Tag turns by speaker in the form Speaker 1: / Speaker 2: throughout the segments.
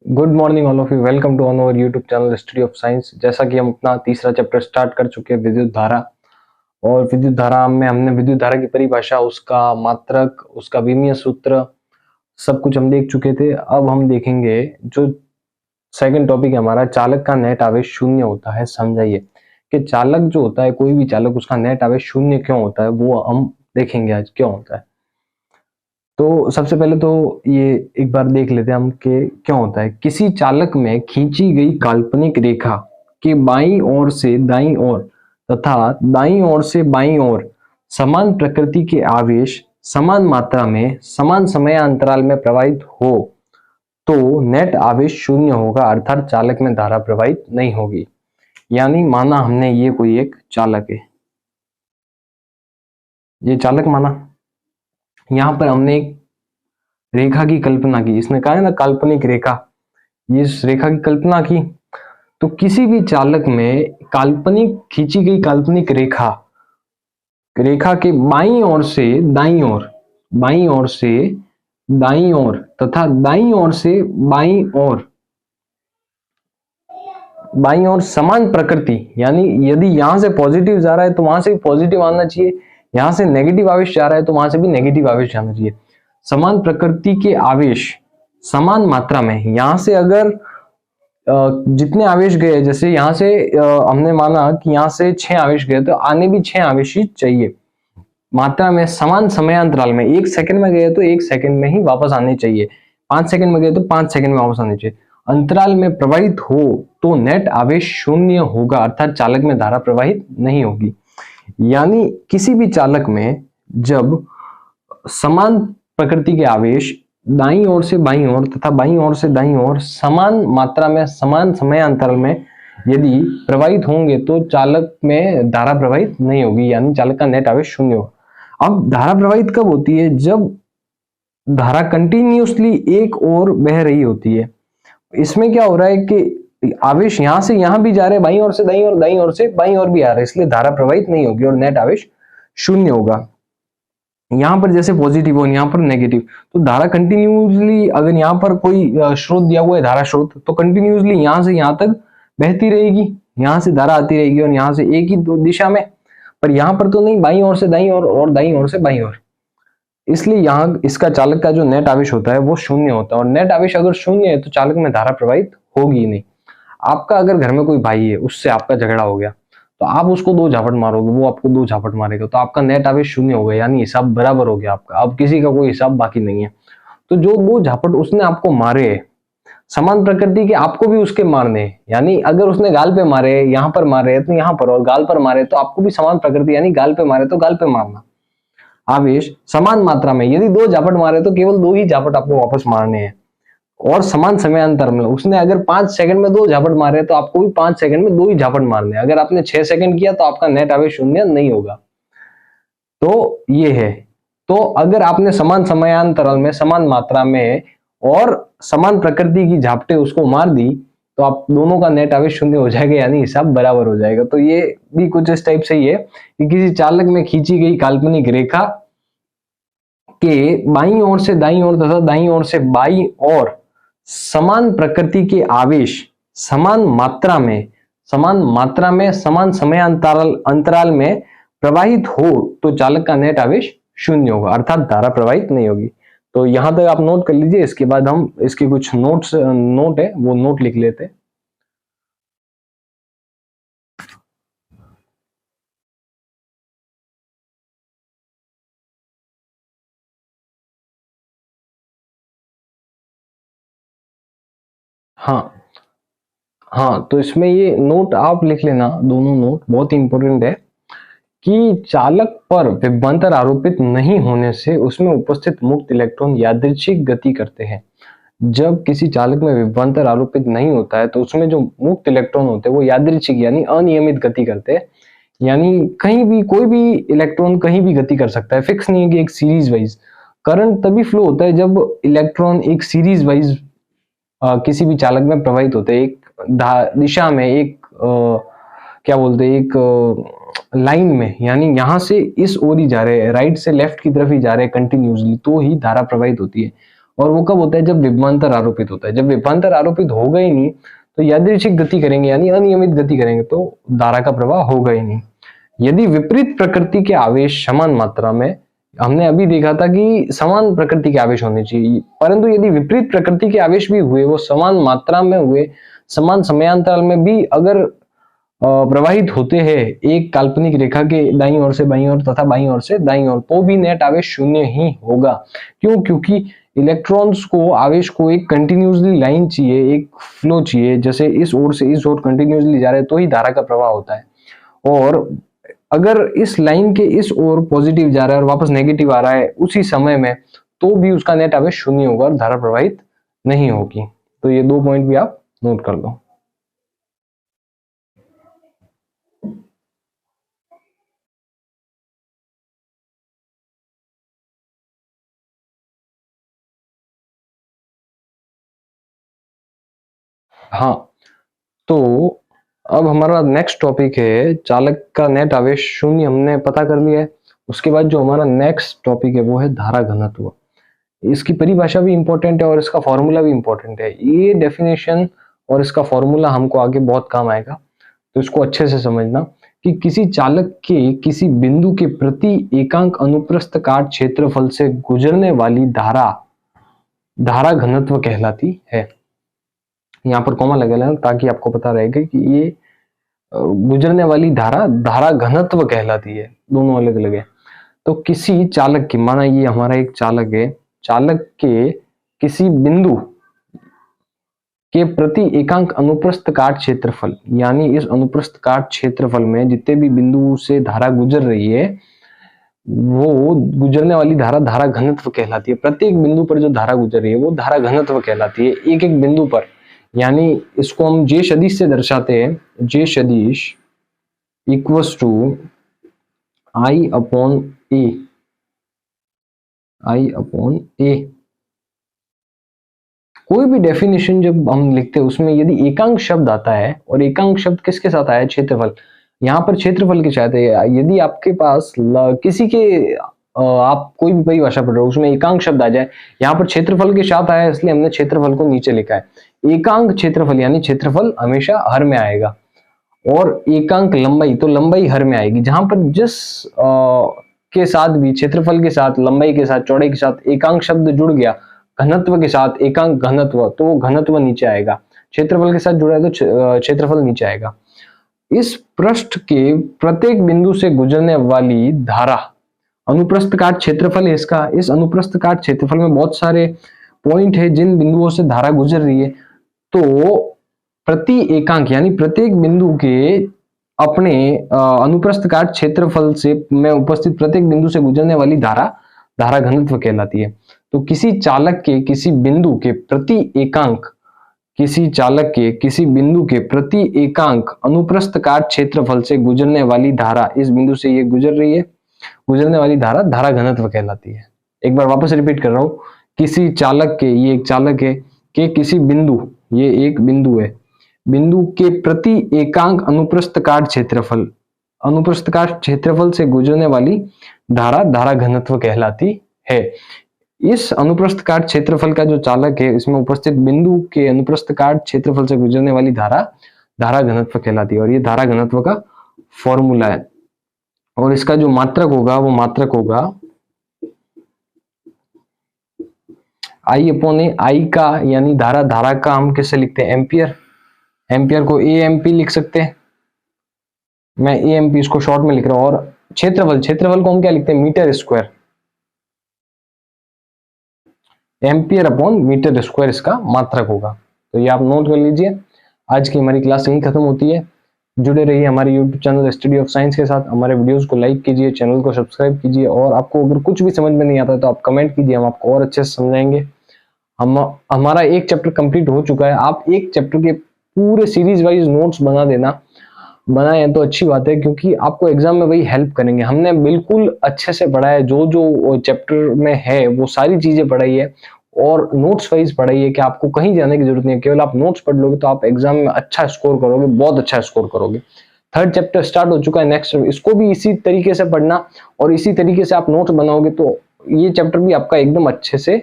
Speaker 1: Good morning all of you. Welcome to on our YouTube channel study of science. जैसा कि हम अपना तीसरा चैप्टर स्टार्ट कर चुके हैं विद्युत धारा, और विद्युत धारा में हमने विद्युत धारा की परिभाषा, उसका मात्रक, उसका विमीय सूत्र, सब कुछ हम देख चुके थे। अब हम देखेंगे जो सेकंड टॉपिक है हमारा, चालक का नेट आवेश शून्य होता है। समझाइए कि चालक जो होता है, कोई भी चालक, उसका नेट आवेश शून्य क्यों होता है, वो हम देखेंगे आज क्यों होता है। तो सबसे पहले तो ये एक बार देख लेते हैं हम कि क्यों होता है। किसी चालक में खींची गई काल्पनिक रेखा के बाईं ओर से दाईं ओर तथा दाईं ओर से बाईं ओर समान प्रकृति के आवेश समान मात्रा में समान समय अंतराल में प्रवाहित हो तो नेट आवेश शून्य होगा, अर्थात चालक में धारा प्रवाहित नहीं होगी। यानी माना हमने ये कोई एक चालक है, ये चालक माना, यहां पर हमने एक रेखा की कल्पना की। इसने कहा है ना काल्पनिक रेखा, ये इस रेखा की कल्पना की। तो किसी भी चालक में काल्पनिक खींची गई काल्पनिक रेखा, रेखा के बाईं ओर से दाईं ओर, बाईं ओर से दाईं ओर तथा दाईं ओर से बाईं ओर, बाईं ओर समान प्रकृति, यानी यदि यहां से पॉजिटिव जा रहा है तो वहां से भी पॉजिटिव आना चाहिए, यहां से नेगेटिव आवेश जा रहा है तो वहां से भी नेगेटिव आवेश जाना चाहिए। समान प्रकृति के आवेश समान मात्रा में, यहां से अगर जितने आवेश गए, जैसे यहां से हमने माना कि यहां से 6 आवेश गए, तो आने भी 6 आवेश ही चाहिए। मात्रा में समान समयांतराल में, 1 सेकंड में गए तो 1 सेकंड में ही वापस आने चाहिए, 5 सेकंड में गए तो 5 सेकंड में वापस आने चाहिए। अंतराल में प्रवाहित हो तो नेट आवेश शून्य होगा, अर्थात चालक में धारा प्रवाहित नहीं होगी। यानी किसी भी चालक में जब समान प्रकृति के आवेश दाईं ओर से बाईं ओर तथा बाईं ओर से दाईं ओर समान मात्रा में समान समय अंतराल में यदि प्रवाहित होंगे तो चालक में धारा प्रवाहित नहीं होगी, यानी चालक का नेट आवेश शून्य होगा। अब धारा प्रवाहित कब होती है? जब धारा कंटिन्यूसली एक ओर बह रही होती है। इसमें क्या हो रहा है कि आवेश यहां से यहां भी जा रहे हैं, बाईं ओर से दाईं ओर, दाईं ओर से बाईं ओर भी आ रहे हैं, इसलिए धारा प्रवाहित नहीं होगी और नेट आवेश शून्य होगा। यहां पर जैसे पॉजिटिव हो, यहां पर नेगेटिव, तो धारा कंटिन्यूसली, अगर यहां पर कोई स्रोत दिया हुआ है धारा स्रोत, तो कंटिन्यूसली यहां से यहां तक बहती रहेगी, यहां से धारा आती रहेगी और यहां से एक ही दो दिशा में। पर यहां पर तो नहीं, बाईं ओर से दाईं ओर और दाईं ओर से बाईं ओर, इसलिए यहाँ इसका चालक का जो नेट आवेश होता है वो शून्य होता है। और नेट आवेश अगर शून्य है तो चालक में धारा प्रवाहित होगी नहीं। आपका अगर घर में कोई भाई है, उससे आपका झगड़ा हो गया, तो आप उसको 2 झापट मारोगे, वो आपको 2 झापट मारेगा, तो आपका नेट आवेश शून्य हो गया, यानी हिसाब बराबर हो गया आपका। अब किसी का कोई हिसाब बाकी नहीं है। तो जो 2 झापट उसने आपको मारे समान प्रकृति के, आपको भी उसके मारने, यानी अगर उसने गाल पे मारे, यहाँ पर मारे तो यहाँ पर, और गाल पर मारे तो आपको भी समान प्रकृति, यानी गाल पे मारे तो गाल पे मारना। आवेश समान मात्रा में, यदि 2 झापट मारे तो केवल 2 ही झापट आपको वापस मारने हैं, और समान समयांतर में। उसने अगर 5 सेकंड में 2 झापट मारे तो आपको भी 5 सेकंड में 2 ही झापट मारने हैं। अगर आपने 6 सेकंड किया तो आपका नेट आवेश शून्य नहीं होगा। तो ये है। तो अगर आपने समान समयांतराल में समान मात्रा में और समान प्रकृति की झापटे उसको मार दी तो आप दोनों का नेट आवेश शून्य हो जाएगा, यानी हिसाब बराबर हो जाएगा। तो ये भी कुछ इस टाइप से ही है कि किसी चालक में खींची गई काल्पनिक रेखा के बाईं ओर से दाईं ओर तथा दाईं ओर से बाईं ओर समान प्रकृति के आवेश समान मात्रा में समान समय अंतराल में प्रवाहित हो तो चालक का नेट आवेश शून्य होगा, अर्थात धारा प्रवाहित नहीं होगी। तो यहां तक आप नोट कर लीजिए। इसके बाद हम इसके कुछ नोट है वो नोट लिख लेते हैं। हाँ, तो इसमें ये नोट आप लिख लेना, दोनों नोट बहुत इंपॉर्टेंट है कि चालक पर विभवांतर आरोपित नहीं होने से उसमें उपस्थित मुक्त इलेक्ट्रॉन यादृच्छिक गति करते हैं। जब किसी चालक में विभवांतर आरोपित नहीं होता है तो उसमें जो मुक्त इलेक्ट्रॉन होते हैं वो यादृच्छिक यानी अनियमित गति करते हैं। यानी कहीं भी कोई भी इलेक्ट्रॉन कहीं भी गति कर सकता है, फिक्स नहीं है कि एक सीरीज वाइज। करंट तभी फ्लो होता है जब इलेक्ट्रॉन एक सीरीज वाइज किसी भी चालक में प्रवाहित होते हैं, एक दिशा में, एक क्या बोलते हैं, एक लाइन में, यानी यहां से इस ओर ही जा रहे हैं, राइट से लेफ्ट की तरफ ही जा रहे हैं कंटिन्यूसली, तो ही धारा प्रवाहित होती है। और वो कब होता है? जब विभवांतर आरोपित होता है। जब विभवांतर आरोपित होगा ही नहीं तो यादृच्छिक गति करेंगे यानी अनियमित गति करेंगे तो धारा का प्रवाह होगा ही नहीं। यदि विपरीत प्रकृति के आवेश समान मात्रा में, हमने अभी देखा था कि समान प्रकृति के आवेश होने चाहिए, परंतु यदि विपरीत प्रकृति के आवेश भी हुए, वो समान मात्रा में हुए, समान समयांतराल में भी अगर प्रवाहित होते हैं एक काल्पनिक रेखा के दाईं ओर से बाईं ओर तथा बाईं ओर से दाईं ओर, तो भी नेट आवेश शून्य ही होगा। क्यों? क्योंकि इलेक्ट्रॉन्स को, आवेश को एक कंटिन्यूसली लाइन चाहिए, एक फ्लो चाहिए, जैसे इस ओर से इस ओर कंटिन्यूसली जा रहे हैं तो ही धारा का प्रवाह होता है। और अगर इस लाइन के इस ओर पॉजिटिव जा रहा है और वापस नेगेटिव आ रहा है उसी समय में, तो भी उसका नेट आवेश शून्य होगा और धारा प्रवाहित नहीं होगी। तो ये 2 पॉइंट भी आप नोट कर लो। हाँ, तो अब हमारा नेक्स्ट टॉपिक है चालक का नेट आवेश शून्य, हमने पता कर लिया है। उसके बाद जो हमारा नेक्स्ट टॉपिक है वो है धारा घनत्व। इसकी परिभाषा भी इंपॉर्टेंट है और इसका फॉर्मूला भी इंपॉर्टेंट है। ये डेफिनेशन और इसका फॉर्मूला हमको आगे बहुत काम आएगा, तो इसको अच्छे से समझना कि किसी चालक के किसी बिंदु के प्रति एकांक अनुप्रस्थ काट क्षेत्रफल से गुजरने वाली धारा घनत्व कहलाती है। यहाँ पर कॉमा लगेगा ताकि आपको पता रहेगा कि ये गुजरने वाली धारा घनत्व कहलाती है, दोनों अलग अलग है। तो किसी चालक की, माना ये हमारा एक चालक है, चालक के किसी बिंदु के प्रति एकांक अनुप्रस्थ काट क्षेत्रफल, यानी इस अनुप्रस्थ काट क्षेत्रफल में जितने भी बिंदु से धारा गुजर रही है वो गुजरने वाली धारा घनत्व कहलाती है। प्रत्येक बिंदु पर जो धारा गुजर रही है वो धारा घनत्व कहलाती है, एक एक बिंदु पर। यानी इसको हम जे सदिश से दर्शाते हैं, जे सदिश इक्वल्स टू आई अपॉन ए। कोई भी डेफिनेशन जब हम लिखते हैं उसमें यदि एकांक शब्द आता है, और एकांक शब्द किसके साथ आया? क्षेत्रफल। यहाँ पर क्षेत्रफल के साथ है। यदि आपके पास किसी के आप कोई भी परिभाषा पढ़ रहे हो उसमें एकांक शब्द आ जाए, यहाँ पर क्षेत्रफल के साथ आया इसलिए हमने क्षेत्रफल को नीचे लिखा है। एकांक क्षेत्रफल यानी क्षेत्रफल हमेशा हर में आएगा, और एकांक लंबाई, तो लंबाई हर में आएगी। जहां पर जिस के साथ भी, क्षेत्रफल के साथ, लंबाई के साथ, चौड़ाई के साथ एकांक शब्द जुड़ गया, घनत्व के साथ एकांक घनत्व, तो वो घनत्व नीचे आएगा। क्षेत्रफल के साथ जुड़ा है तो क्षेत्रफल नीचे आएगा। इस पृष्ठ के प्रत्येक बिंदु से गुजरने वाली धारा अनुप्रस्थ काट क्षेत्रफल है इसका। इस अनुप्रस्थ काट क्षेत्रफल में बहुत सारे पॉइंट है जिन बिंदुओं से धारा गुजर रही है, तो प्रति एकांक यानी प्रत्येक बिंदु के अपने अनुप्रस्थ काट क्षेत्रफल से में उपस्थित प्रत्येक बिंदु से गुजरने वाली धारा घनत्व कहलाती है। तो किसी चालक के किसी बिंदु के प्रति एकांक, किसी चालक के किसी बिंदु के प्रति एकांक अनुप्रस्थ काट क्षेत्रफल से गुजरने वाली धारा, इस बिंदु से ये गुजर रही है, गुजरने वाली धारा घनत्व कहलाती है। एक बार वापस रिपीट कर रहा हूं, किसी चालक के, ये एक चालक है, के किसी बिंदु, ये एक बिंदु है, बिंदु के प्रति एकांक अनुप्रस्थ काट क्षेत्रफल, अनुप्रस्थ काट क्षेत्रफल से गुजरने वाली धारा घनत्व कहलाती है। इस अनुप्रस्थ काट क्षेत्रफल का जो चालक है, इसमें उपस्थित बिंदु के अनुप्रस्थ काट क्षेत्रफल से गुजरने वाली धारा घनत्व कहलाती है, और ये धारा घनत्व का फॉर्मूला है। और इसका जो मात्रक होगा वो मात्रक होगा आई अपॉन ए। आई का यानी धारा का हम कैसे लिखते हैं? एम्पियर। एम्पियर को ए एमपी लिख सकते हैं, मैं ए एमपी इसको शॉर्ट में लिख रहा हूं। और क्षेत्रफल को हम क्या लिखते हैं? Metre square. Ampere upon metre square इसका मात्रक होगा। तो ये आप नोट कर लीजिए। आज की हमारी क्लास यहीं खत्म होती है। जुड़े रहिए हमारे YouTube channel study of science के साथ। हमारे वीडियोस को लाइक कीजिए, चैनल को सब्सक्राइब कीजिए, और आपको अगर कुछ भी समझ में नहीं आता है तो आप कमेंट कीजिए, हम आपको और अच्छे से समझाएंगे। हमारा एक चैप्टर कंप्लीट हो चुका है। आप एक चैप्टर के पूरे सीरीज वाइज नोट्स बनाए तो अच्छी बात है, क्योंकि आपको एग्जाम में वही हेल्प करेंगे। हमने बिल्कुल अच्छे से पढ़ा है, जो चैप्टर में है वो सारी चीजें पढ़ाई है, और नोट्स वाइज पढ़ाई है कि आपको कहीं जाने की जरूरत नहीं है। केवल आप नोट्स पढ़ लोगे तो आप एग्जाम में अच्छा स्कोर करोगे, बहुत अच्छा स्कोर करोगे। 3rd चैप्टर स्टार्ट हो चुका है नेक्स्ट, इसको भी इसी तरीके से पढ़ना और इसी तरीके से आप नोट्स बनाओगे तो ये चैप्टर भी आपका एकदम अच्छे से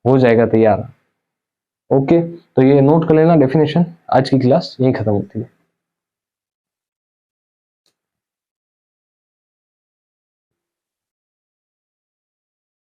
Speaker 1: हो जाएगा तैयार। ओके, तो ये नोट कर लेना डेफिनेशन। आज की क्लास यही खत्म होती है।